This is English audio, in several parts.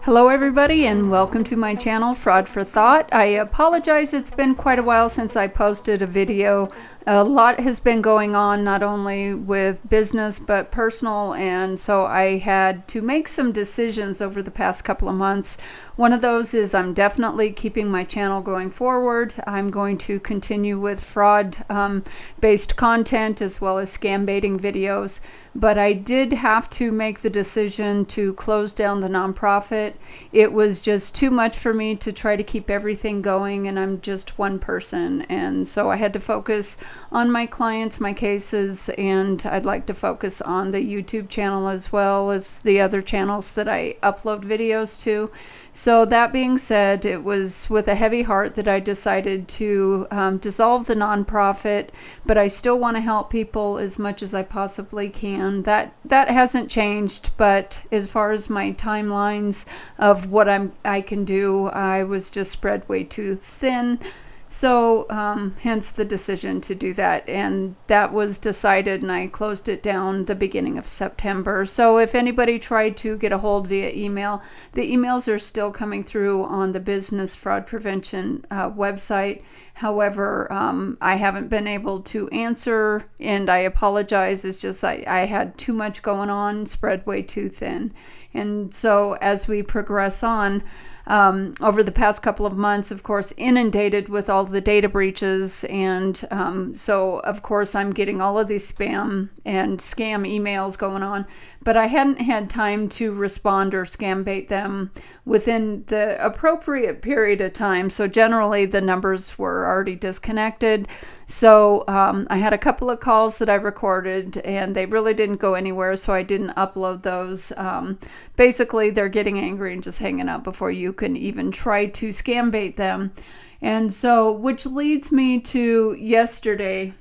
Hello everybody and welcome to my channel, Fraud for Thought. I apologize, it's been quite a while since I posted a video. A lot has been going on, not only with business but personal, and so I had to make some decisions over the past couple of months. One of those is I'm definitely keeping my channel going forward. I'm going to continue with fraud based content as well as scam baiting videos, but I did have to make the decision to close down the nonprofit. It was just too much for me to try to keep everything going, and I'm just one person, and so I had to focus on my clients, my cases, and I'd like to focus on the YouTube channel as well as the other channels that I upload videos to. So that being said, it was with a heavy heart that I decided to dissolve the nonprofit, but I still want to help people as much as I possibly can. That hasn't changed, but as far as my timelines of what I can do, I was just spread way too thin. So hence the decision to do that, and that was decided, and I closed it down the beginning of September. So if anybody tried to get a hold via email, the emails are still coming through on the Business Fraud Prevention website. However, I haven't been able to answer, and I apologize. It's just I had too much going on, spread way too thin. And so as we progress on, over the past couple of months, of course, inundated with all the data breaches. And so, of course, I'm getting all of these spam and scam emails going on. But I hadn't had time to respond or scam bait them within the appropriate period of time. So generally, the numbers were already disconnected. So I had a couple of calls that I recorded, and they really didn't go anywhere, so I didn't upload those. Basically, they're getting angry and just hanging up before you can even try to scam bait them. And so, which leads me to yesterday.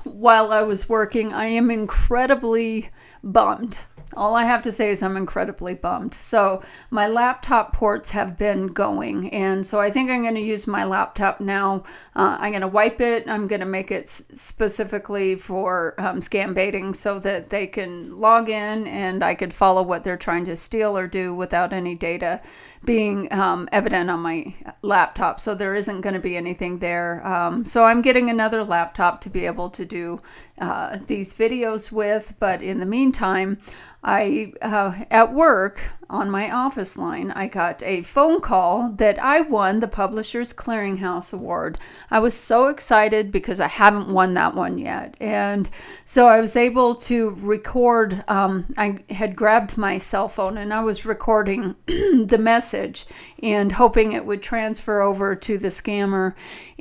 While I was working, I am incredibly bummed. All I have to say is I'm incredibly bummed. So my laptop ports have been going, and so I think I'm going to use my laptop now. I'm going to wipe it. I'm going to make it specifically for scam baiting so that they can log in and I could follow what they're trying to steal or do without any data being evident on my laptop. So there isn't going to be anything there. So I'm getting another laptop to be able to do these videos with. But in the meantime, I at work on my office line, I got a phone call that I won the Publishers Clearinghouse Award. I was so excited because I haven't won that one yet. And so I was able to record. I had grabbed my cell phone and I was recording the message and hoping it would transfer over to the scammer.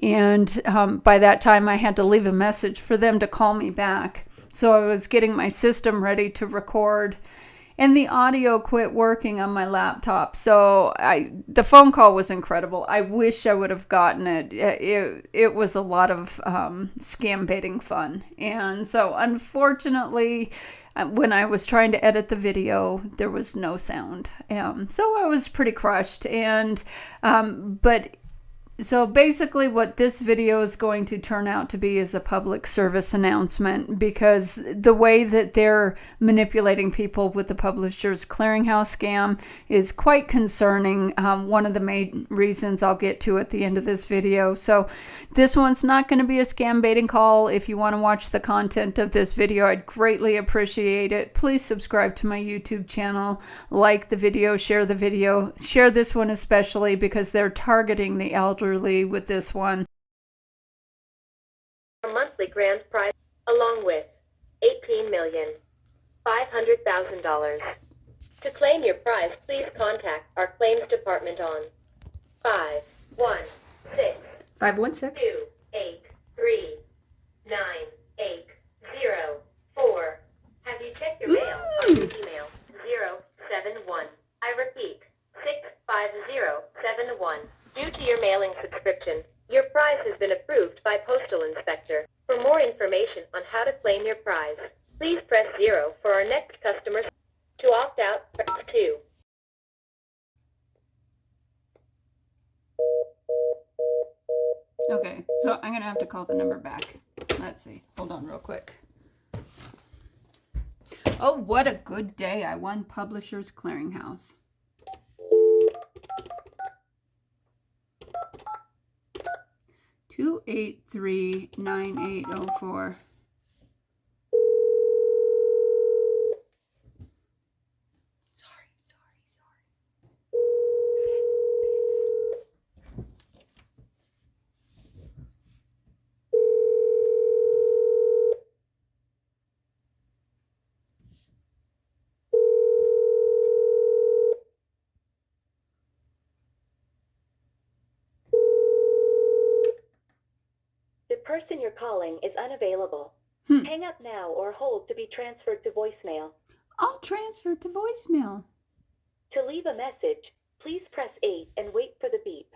And by that time, I had to leave a message for them to call me back. So I was getting my system ready to record, and the audio quit working on my laptop. So the phone call was incredible. I wish I would have gotten it. It was a lot of scam baiting fun. And so unfortunately, when I was trying to edit the video, there was no sound. So I was pretty crushed. And so basically what this video is going to turn out to be is a public service announcement, because the way that they're manipulating people with the Publishers Clearinghouse scam is quite concerning. One of the main reasons I'll get to at the end of this video. So this one's not going to be a scam baiting call. If you want to watch the content of this video, I'd greatly appreciate it. Please subscribe to my YouTube channel, like the video, share this one especially because they're targeting the elderly with this one. A monthly grand prize, along with $18,500,000. To claim your prize, please contact our claims department on 516-283-9804. Have you checked your mail or email 071? I repeat, 65071. Due to your mailing subscription, your prize has been approved by Postal Inspector. For more information on how to claim your prize, please press 0 for our next customer. To opt out, press 2. Okay, so I'm going to have to call the number back. Let's see. Hold on real quick. Oh, what a good day. I won Publishers Clearinghouse. 839804. The person you're calling is unavailable. Hang up now or hold to be transferred to voicemail. I'll transfer to voicemail. To leave a message, please press 8 and wait for the beep.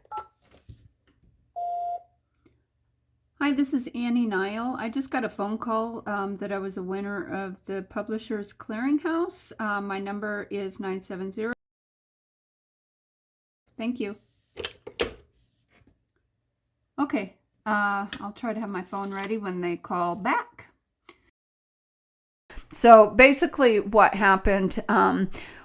Hi, this is Annie Nile. I just got a phone call that I was a winner of the Publishers Clearinghouse. My number is 970. Thank you. Okay, I'll try to have my phone ready when they call back. So basically what happened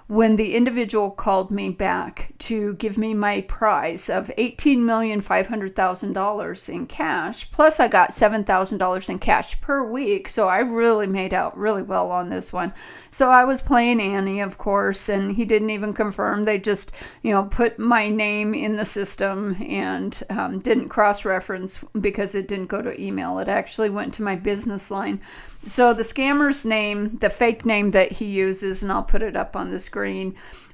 when the individual called me back to give me my prize of $18,500,000 in cash, plus I got $7,000 in cash per week, so I really made out really well on this one. So I was playing Annie, of course, and he didn't even confirm. They just, put my name in the system and didn't cross-reference because it didn't go to email. It actually went to my business line. So the scammer's name, the fake name that he uses, and I'll put it up on the screen,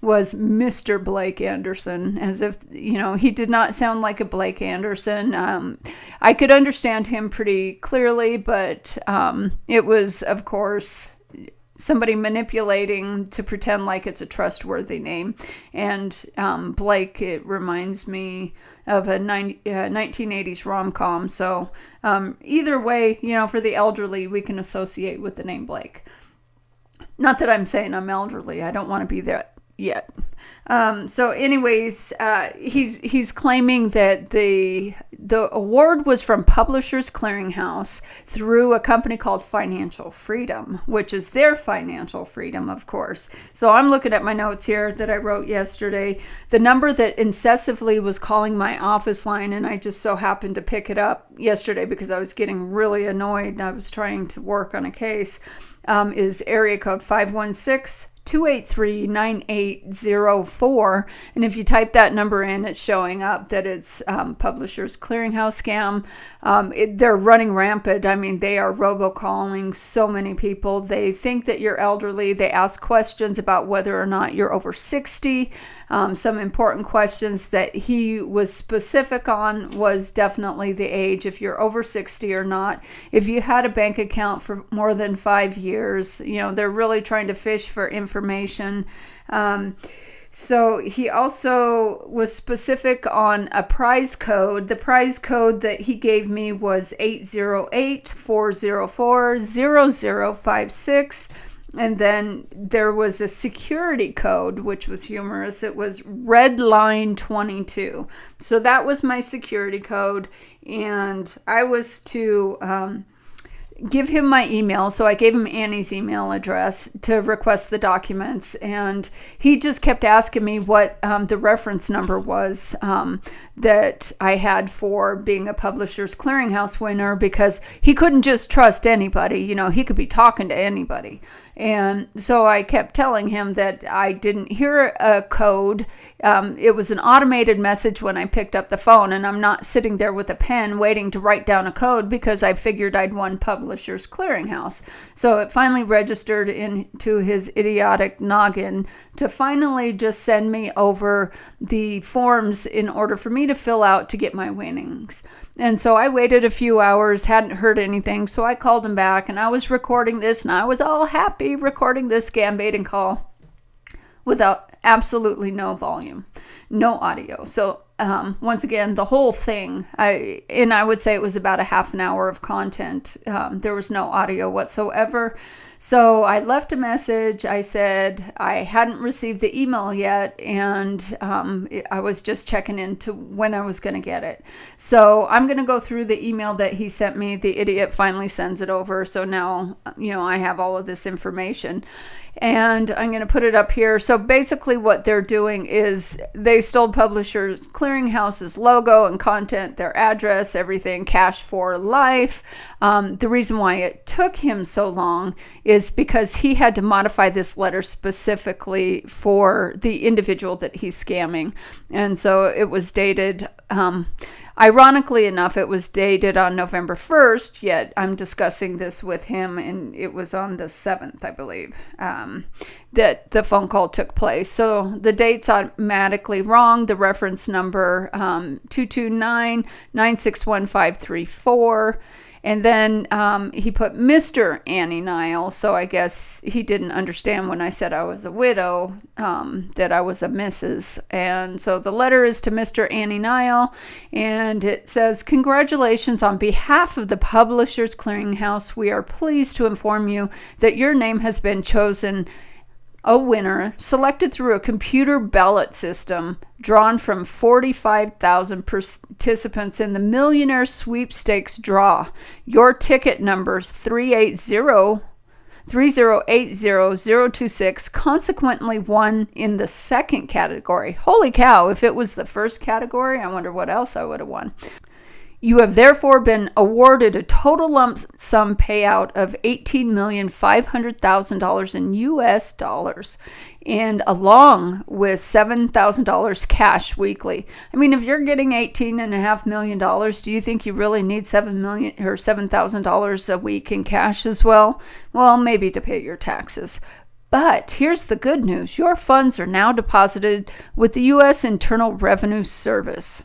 was Mr. Blake Anderson, as if, he did not sound like a Blake Anderson. I could understand him pretty clearly, but it was, of course, somebody manipulating to pretend like it's a trustworthy name. And Blake, it reminds me of a 1980s rom-com. So either way, for the elderly, we can associate with the name Blake. Not that I'm saying I'm elderly. I don't want to be there yet. So anyways, he's claiming that the award was from Publishers Clearinghouse through a company called Financial Freedom, which is their financial freedom, of course. So I'm looking at my notes here that I wrote yesterday. The number that incessantly was calling my office line, and I just so happened to pick it up yesterday because I was getting really annoyed. I was trying to work on a case, is area code 516-283-9804. And if you type that number in, it's showing up that it's Publishers Clearinghouse scam. They're running rampant. I mean, they are robocalling so many people. They think that you're elderly. They ask questions about whether or not you're over 60. Some important questions that he was specific on was definitely the age, if you're over 60 or not. If you had a bank account for more than 5 years, they're really trying to fish for information. So he also was specific on a prize code. The prize code that he gave me was 808-404-0056. And then there was a security code, which was humorous. It was Redline 22. So that was my security code. And I was to give him my email. So I gave him Annie's email address to request the documents. And he just kept asking me what the reference number was that I had for being a Publishers Clearinghouse winner, because he couldn't just trust anybody. He could be talking to anybody. And so I kept telling him that I didn't hear a code. It was an automated message when I picked up the phone, and I'm not sitting there with a pen waiting to write down a code because I figured I'd won Publishers Clearinghouse. So it finally registered into his idiotic noggin to finally just send me over the forms in order for me to fill out to get my winnings. And so I waited a few hours, hadn't heard anything, so I called him back, and I was recording this, and I was all happy recording this scam baiting call without absolutely no volume, no audio. So once again, the whole thing, I would say it was about a half an hour of content. There was no audio whatsoever. So I left a message. I said I hadn't received the email yet, and I was just checking into when I was going to get it. So I'm going to go through the email that he sent me. The idiot finally sends it over. So now, I have all of this information. And I'm going to put it up here. So basically what they're doing is they stole Publishers Clearinghouse clearinghouse's logo and content, their address, everything, cash for life. The reason why it took him so long is because he had to modify this letter specifically for the individual that he's scamming. And so it was dated, ironically enough, it was dated on November 1st, yet I'm discussing this with him, and it was on the 7th, I believe, that the phone call took place. So the date's automatically wrong. The reference number, 229-961-534. And then he put Mr. Annie Nile, so I guess he didn't understand when I said I was a widow, that I was a Mrs. And so the letter is to Mr. Annie Nile, and it says, "Congratulations on behalf of the Publishers Clearinghouse. We are pleased to inform you that your name has been chosen a winner selected through a computer ballot system drawn from 45,000 participants in the Millionaire Sweepstakes draw. Your ticket numbers 3080026 consequently won in the second category." Holy cow, if it was the first category, I wonder what else I would have won. "You have therefore been awarded a total lump sum payout of $18,500,000 in US dollars, and along with $7,000 cash weekly." I mean, if you're getting $18.5 million, do you think you really need $7,000 a week in cash as well? Well, maybe to pay your taxes. But here's the good news. Your funds are now deposited with the U.S. Internal Revenue Service.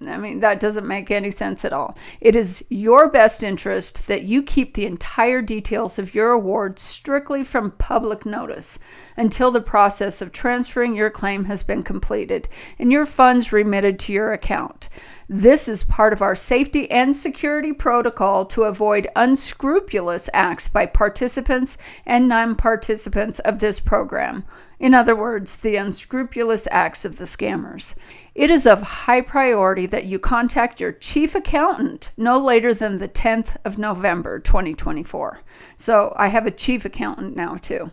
I mean, that doesn't make any sense at all. It is your best interest that you keep the entire details of your award strictly from public notice until the process of transferring your claim has been completed and your funds remitted to your account. This is part of our safety and security protocol to avoid unscrupulous acts by participants and non-participants of this program. In other words, the unscrupulous acts of the scammers. It is of high priority that you contact your chief accountant no later than the 10th of November, 2024. So I have a chief accountant now too.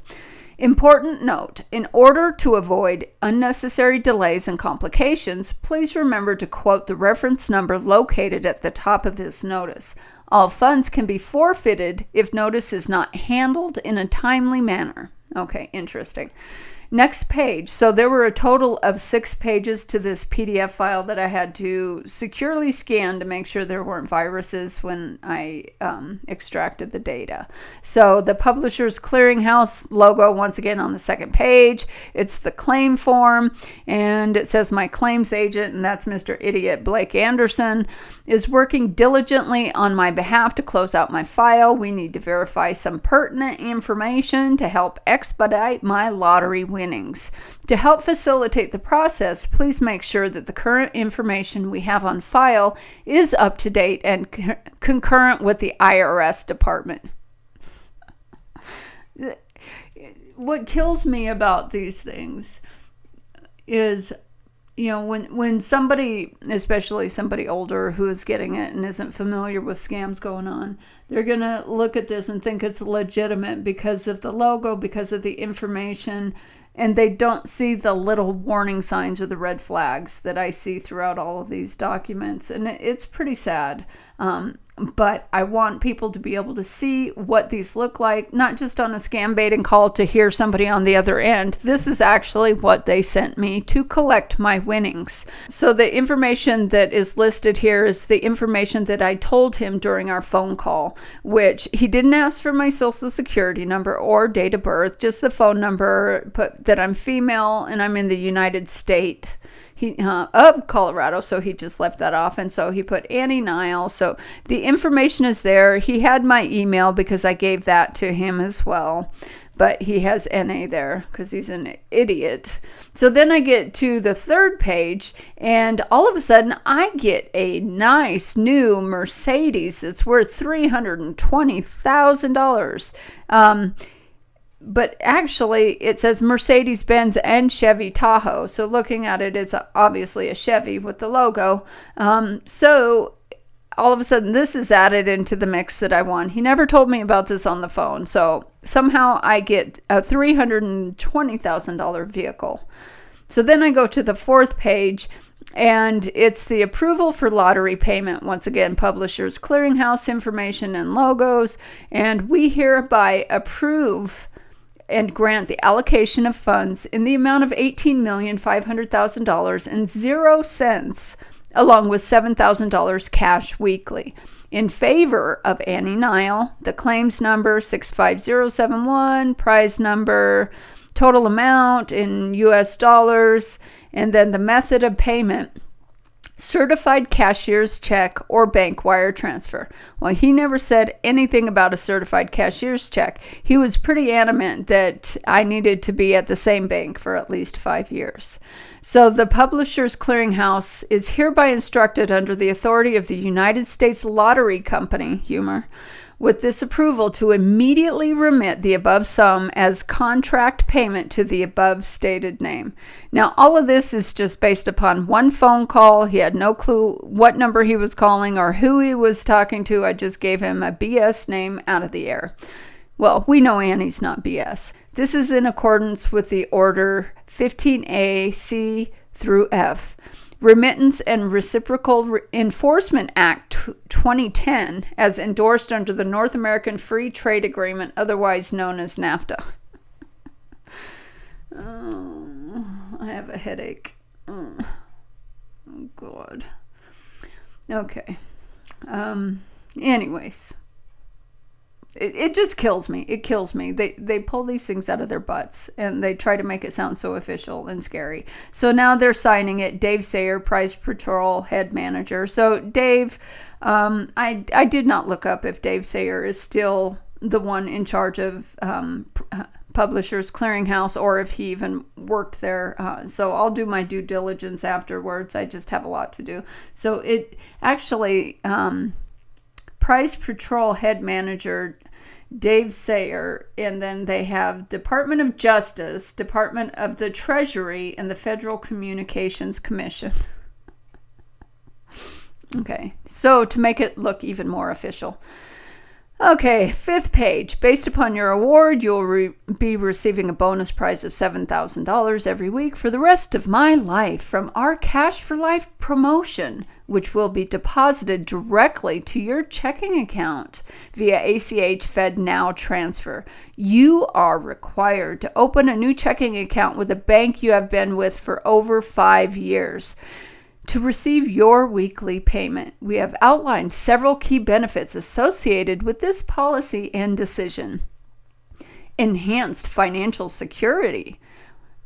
Important note, in order to avoid unnecessary delays and complications, please remember to quote the reference number located at the top of this notice. All funds can be forfeited if notice is not handled in a timely manner. Okay, interesting. Next page. So there were a total of 6 pages to this PDF file that I had to securely scan to make sure there weren't viruses when I extracted the data. So the Publishers Clearinghouse logo, once again on the second page, it's the claim form, and it says my claims agent, and that's Mr. Idiot Blake Anderson, is working diligently on my behalf to close out my file. We need to verify some pertinent information to help expedite my lottery winnings. To help facilitate the process, please make sure that the current information we have on file is up to date and concurrent with the IRS department. What kills me about these things is, you know, when somebody, especially somebody older who is getting it and isn't familiar with scams going on, they're going to look at this and think it's legitimate because of the logo, because of the information, and they don't see the little warning signs or the red flags that I see throughout all of these documents. And it's pretty sad. But I want people to be able to see what these look like, not just on a scam baiting call to hear somebody on the other end. This is actually what they sent me to collect my winnings. So the information that is listed here is the information that I told him during our phone call, which he didn't ask for my social security number or date of birth, just the phone number, put that I'm female and I'm in the United States of Colorado, so he just left that off, and so he put Annie Nile. So the information is there. He had my email because I gave that to him as well, but he has NA there because he's an idiot. So then I get to the third page, and all of a sudden I get a nice new Mercedes that's worth $320,000. But actually, it says Mercedes-Benz and Chevy Tahoe. So looking at it, it's obviously a Chevy with the logo. So all of a sudden, this is added into the mix that I won. He never told me about this on the phone. So somehow I get a $320,000 vehicle. So then I go to the fourth page, and it's the approval for lottery payment. Once again, Publishers Clearinghouse information and logos. And we hereby approve and grant the allocation of funds in the amount of $18,500,000 and 0 cents, along with $7,000 cash weekly, in favor of Annie Nile. The claims number 65071, prize number, total amount in US dollars, and then the method of payment, certified cashier's check or bank wire transfer. Well, he never said anything about a certified cashier's check. He was pretty adamant that I needed to be at the same bank for at least 5 years. So the Publishers Clearinghouse is hereby instructed under the authority of the United States Lottery Company, humor, with this approval to immediately remit the above sum as contract payment to the above stated name. Now, all of this is just based upon one phone call. He had no clue what number he was calling or who he was talking to. I just gave him a BS name out of the air. Well, we know Annie's not BS. This is in accordance with the Order 15A, C through F, Remittance and Reciprocal Enforcement Act 2010, as endorsed under the North American Free Trade Agreement, otherwise known as NAFTA. Oh, I have a headache. Oh, God. Okay. Anyways. It just kills me. It kills me. They pull these things out of their butts and they try to make it sound so official and scary. So now they're signing it. Dave Sayer, Prize Patrol Head Manager. So Dave, I did not look up if Dave Sayer is still the one in charge of Publishers Clearinghouse or if he even worked there. So I'll do my due diligence afterwards. I just have a lot to do. So it actually... Prize Patrol Head Manager Dave Sayer, and then they have Department of Justice, Department of the Treasury, and the Federal Communications Commission. Okay, so to make it look even more official. Okay, fifth page. Based upon your award, you'll be receiving a bonus prize of $7,000 every week for the rest of my life from our Cash for Life promotion, which will be deposited directly to your checking account via ACH Fed Now transfer. You are required to open a new checking account with a bank you have been with for over 5 years. To receive your weekly payment, we have outlined several key benefits associated with this policy and decision. Enhanced financial security.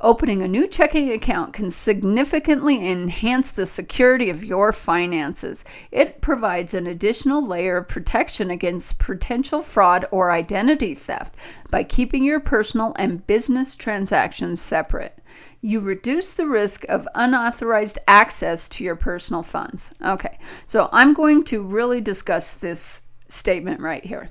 Opening a new checking account can significantly enhance the security of your finances. It provides an additional layer of protection against potential fraud or identity theft by keeping your personal and business transactions separate. You reduce the risk of unauthorized access to your personal funds. Okay, so I'm going to really discuss this statement right here.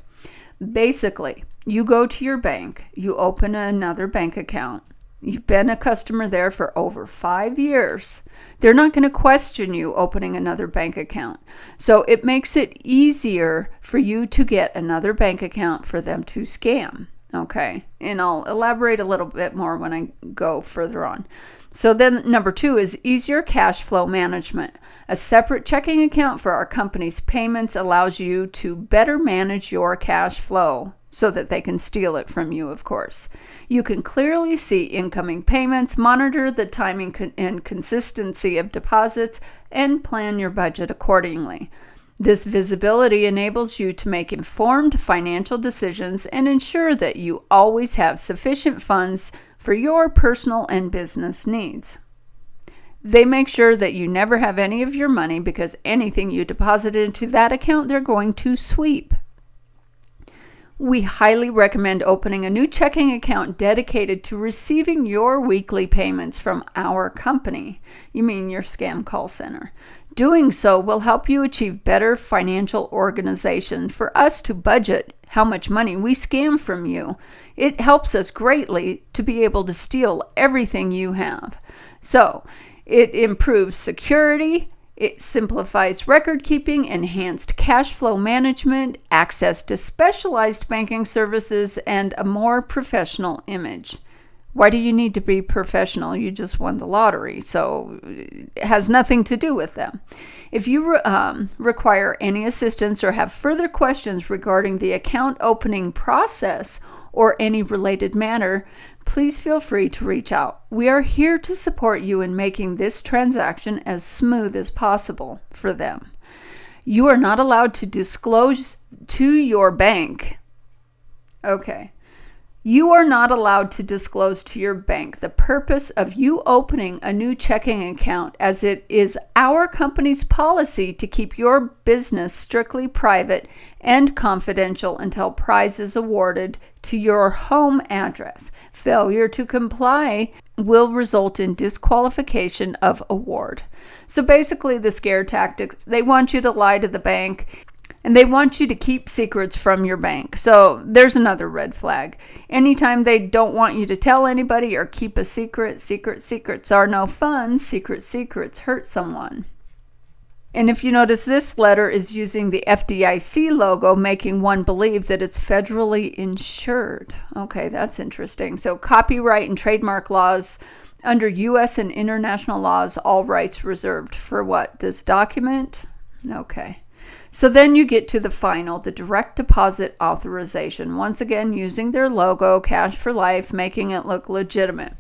Basically, you go to your bank, you open another bank account. You've been a customer there for over 5 years. They're not going to question you opening another bank account. So it makes it easier for you to get another bank account for them to scam. Okay, and I'll elaborate a little bit more when I go further on. So then number 2 is easier cash flow management. A separate checking account for our company's payments allows you to better manage your cash flow so that they can steal it from you, of course. You can clearly see incoming payments, monitor the timing and consistency of deposits, and plan your budget accordingly. This visibility enables you to make informed financial decisions and ensure that you always have sufficient funds for your personal and business needs. They make sure that you never have any of your money because anything you deposit into that account, they're going to sweep. We highly recommend opening a new checking account dedicated to receiving your weekly payments from our company. You mean your scam call center. Doing so will help you achieve better financial organization. For us to budget how much money we scam from you, it helps us greatly to be able to steal everything you have. So, it improves security, it simplifies record keeping, enhanced cash flow management, access to specialized banking services, and a more professional image. Why do you need to be professional? You just won the lottery, so it has nothing to do with them. If you require any assistance or have further questions regarding the account opening process or any related matter, please feel free to reach out. We are here to support you in making this transaction as smooth as possible for them. You are not allowed to disclose to your bank. Okay. You are not allowed to disclose to your bank the purpose of you opening a new checking account, as it is our company's policy to keep your business strictly private and confidential until prize is awarded to your home address. Failure to comply will result in disqualification of award. So basically, the scare tactics, they want you to lie to the bank. And they want you to keep secrets from your bank. So there's another red flag. Anytime they don't want you to tell anybody or keep a secret, secrets are no fun. Secrets hurt someone. And if you notice, this letter is using the FDIC logo, making one believe that it's federally insured. Okay, that's interesting. So copyright and trademark laws, under U.S. and international laws, all rights reserved for what? This document? Okay. So then you get to the final, the direct deposit authorization. Once again, using their logo, Cash for Life, making it look legitimate.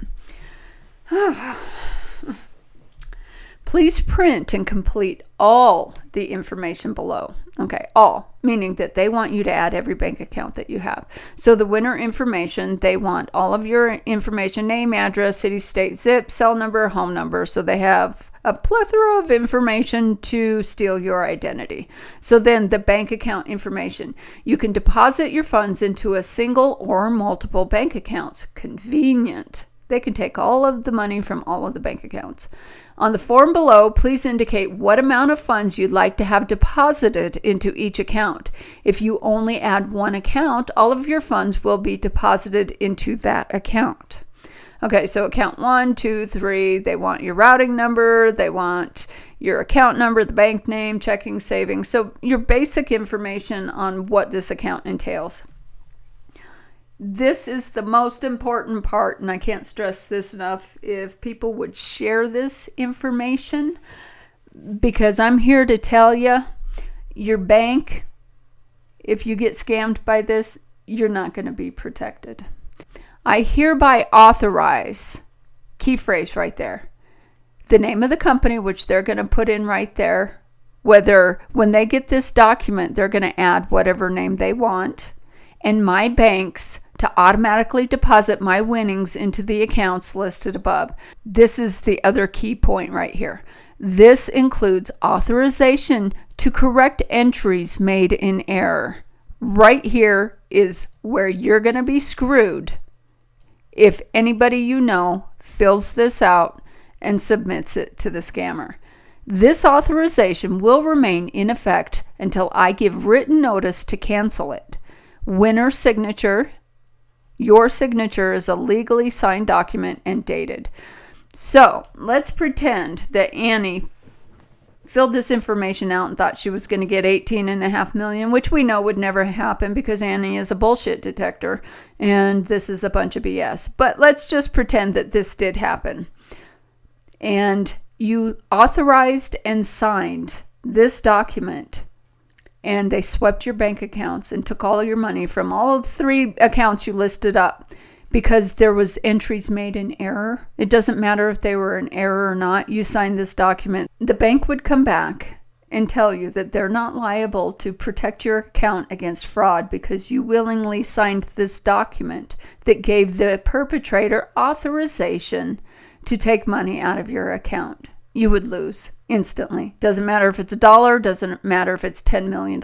Please print and complete all the information below. Okay, all, meaning that they want you to add every bank account that you have. So the winner information, they want all of your information, name, address, city, state, zip, cell number, home number. So they have a plethora of information to steal your identity. So then the bank account information. You can deposit your funds into a single or multiple bank accounts. Convenient. They can take all of the money from all of the bank accounts. On the form below, please indicate what amount of funds you'd like to have deposited into each account. If you only add one account, all of your funds will be deposited into that account. Okay, so account 1, 2, 3, they want your routing number, they want your account number, the bank name, checking, savings. So your basic information on what this account entails. This is the most important part, and I can't stress this enough. If people would share this information, because I'm here to tell you, your bank, if you get scammed by this, you're not going to be protected. I hereby authorize, key phrase right there, the name of the company, which they're going to put in right there, whether when they get this document, they're going to add whatever name they want, and my banks to automatically deposit my winnings into the accounts listed above. This is the other key point right here. This includes authorization to correct entries made in error. Right here is where you're going to be screwed if anybody you know fills this out and submits it to the scammer. This authorization will remain in effect until I give written notice to cancel it. Winner signature. Your signature is a legally signed document and dated. So let's pretend that Annie filled this information out and thought she was going to get $18.5 million, which we know would never happen because Annie is a bullshit detector and this is a bunch of BS. But let's just pretend that this did happen. And you authorized and signed this document, and they swept your bank accounts and took all your money from all of the 3 accounts you listed up because there was entries made in error. It doesn't matter if they were in error or not. You signed this document. The bank would come back and tell you that they're not liable to protect your account against fraud because you willingly signed this document that gave the perpetrator authorization to take money out of your account. You would lose instantly. Doesn't matter if it's $1, doesn't matter if it's $10 million.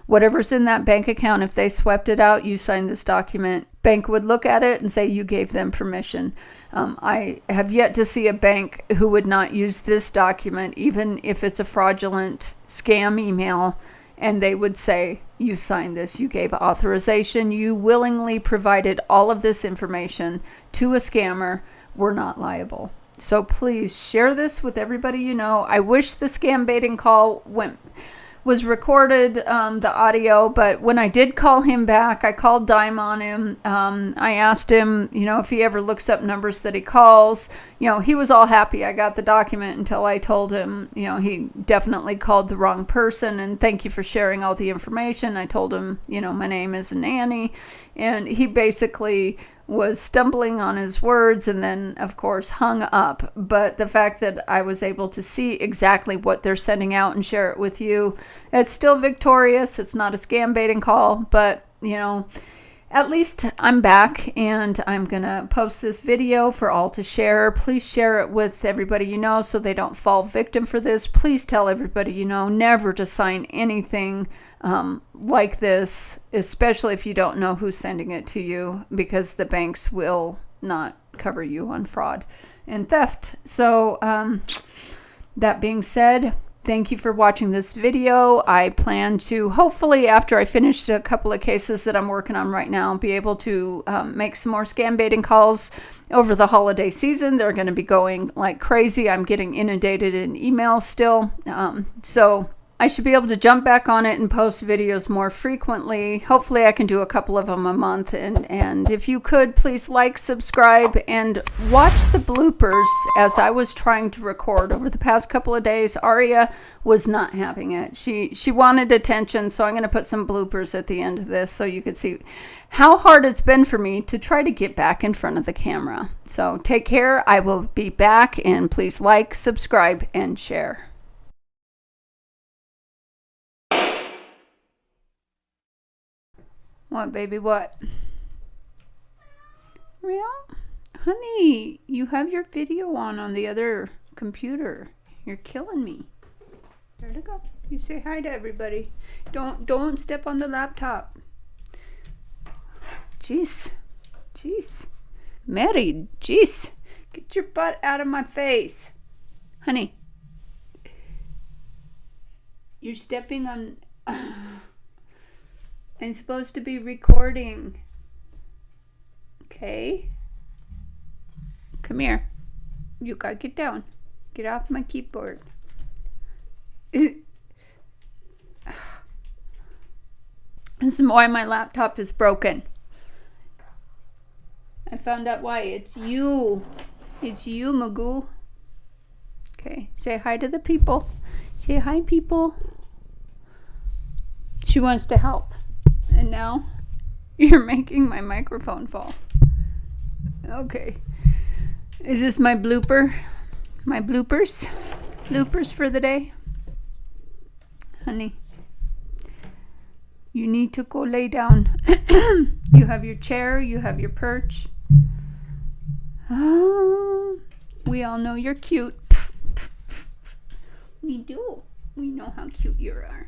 Whatever's in that bank account, if they swept it out, you signed this document, bank would look at it and say you gave them permission. I have yet to see a bank who would not use this document, even if it's a fraudulent scam email, and they would say, you signed this, you gave authorization, you willingly provided all of this information to a scammer, we're not liable. So please share this with everybody you know. I wish the scam baiting call went was recorded, the audio, but when I did call him back, I called Dime on him. I asked him, if he ever looks up numbers that he calls. He was all happy I got the document until I told him, he definitely called the wrong person, and thank you for sharing all the information. I told him, my name isn't Annie, and he basically was stumbling on his words and then, of course, hung up. But the fact that I was able to see exactly what they're sending out and share it with you, it's still victorious. It's not a scam baiting call, but, at least I'm back, and I'm going to post this video for all to share. Please share it with everybody you know so they don't fall victim for this. Please tell everybody you know never to sign anything like this, especially if you don't know who's sending it to you, because the banks will not cover you on fraud and theft. So that being said, thank you for watching this video. I plan to, hopefully after I finish a couple of cases that I'm working on right now, be able to make some more scam baiting calls over the holiday season. They're going to be going like crazy. I'm getting inundated in emails still. So I should be able to jump back on it and post videos more frequently. Hopefully I can do a couple of them a month. And if you could, please like, subscribe, and watch the bloopers as I was trying to record over the past couple of days. Aria was not having it. She wanted attention, so I'm going to put some bloopers at the end of this so you could see how hard it's been for me to try to get back in front of the camera. So take care. I will be back, and please like, subscribe, and share. What, baby, what? Real? Honey, you have your video on the other computer. You're killing me. There to go. You say hi to everybody. Don't step on the laptop. Jeez. Mary, jeez. Get your butt out of my face. Honey. You're stepping on... I'm supposed to be recording. Okay? Come here. You gotta get down. Get off my keyboard. This is why my laptop is broken. I found out why. It's you. It's you, Magoo. Okay. Say hi to the people. Say hi, people. She wants to help. And now you're making my microphone fall. Okay. Is this my blooper? My bloopers? Bloopers for the day? Honey, you need to go lay down. You have your chair. You have your perch. Oh, we all know you're cute. We do. We know how cute you are.